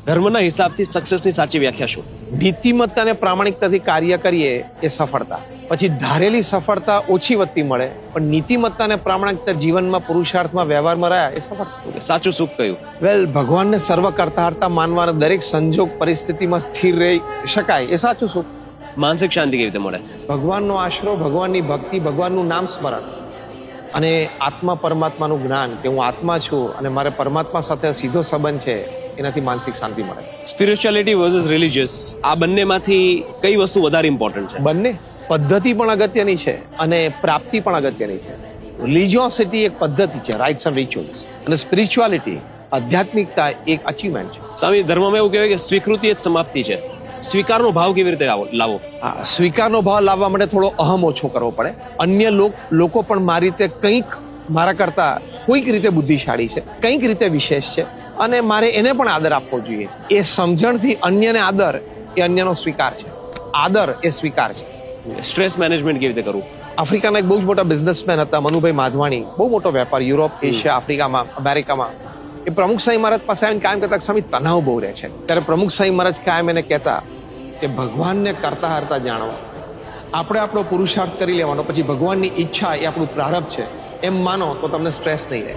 ધર્મના હિસાબથી સક્સેસની સાચી વ્યાખ્યા શું? નીતિમત્તા અને પ્રામાણિકતાથી કાર્ય કરીએ એ સફળતા. પછી ધારેલી સફળતા ઓછી વધતી મળે, પણ નીતિમત્તા અને પ્રામાણિકતા જીવનમાં, પુરુષાર્થમાં, વ્યવહારમાં રહ્યા એ સફળતા. સાચું સુખ કયું? વેલ, ભગવાનને સર્વ કરતાહર્તા માનવાના, દરેક સંજોગ પરિસ્થિતિમાં સ્થિર રહી શકાય એ સાચું સુખ. માનસિક શાંતિ કેવી રીતે મળે? ભગવાનનો આશરો, ભગવાનની ભક્તિ, ભગવાનનું નામ સ્મરણ અને આત્મા પરમાત્માનું જ્ઞાન કે હું આત્મા છું અને મારે પરમાત્મા સાથે સીધો સંબંધ છે, એનાથી માનસિક શાંતિ મળે. સ્પિરિચ્યુઆલિટી વર્સસ રિલિજિયસ, આ બંનેમાંથી કઈ વસ્તુ વધારે ઇમ્પોર્ટન્ટ છે? બંને પદ્ધતિ પણ અગત્યની છે અને પ્રાપ્તિ પણ અગત્યની છે. રિલિજિયોસિટી એક પદ્ધતિ છે, રાઇટ્સ એન્ડ રિચ્યુઅલ્સ, અને સ્પિરિચ્યુઆલિટી, આધ્યાત્મિકતા એક અચીવમેન્ટ છે. સ્વામી, ધર્મમાં એવું કહેવાય કે સ્વીકૃતિ જ સમાપ્તિ છે. સ્વીકારનો ભાવ કેવી રીતે લાવો? સ્વીકારનો ભાવ લાવવા માટે થોડો અહમ ઓછો કરવો પડે. અન્ય લોકો પણ મારી રીતે કંઈક મારા કરતા કોઈક રીતે બુદ્ધિશાળી છે, કંઈક રીતે વિશેષ છે, અને મારે એને પણ આદર આપવો જોઈએ. એ સમજણથી અન્યને આદર એ અન્યનો સ્વીકાર છે. આદર એ સ્વીકાર છે. સ્ટ્રેસ મેનેજમેન્ટ કેવી રીતે કરવું? આફ્રિકાના એક બહુ જ મોટા બિઝનેસમેન હતા, મનુભાઈ માધવાણી, બહુ મોટો વેપાર, યુરોપ, એશિયા, આફ્રિકામાં, અમેરિકામાં. એ પ્રમુખ સાંઈ મહારાજ પાસે આવીને કાયમ કહેતા, સ્વામી તણાવ બહુ રહે છે. ત્યારે પ્રમુખ સાંઈ મહારાજ કાયમ એને કહેતા કે ભગવાનને કરતા હરતા જાણવા, આપણે આપણો પુરુષાર્થ કરી લેવાનો, પછી ભગવાનની ઈચ્છા એ આપણું પ્રારબ્ધ છે એમ માનો તો તમને સ્ટ્રેસ નહીં રહે.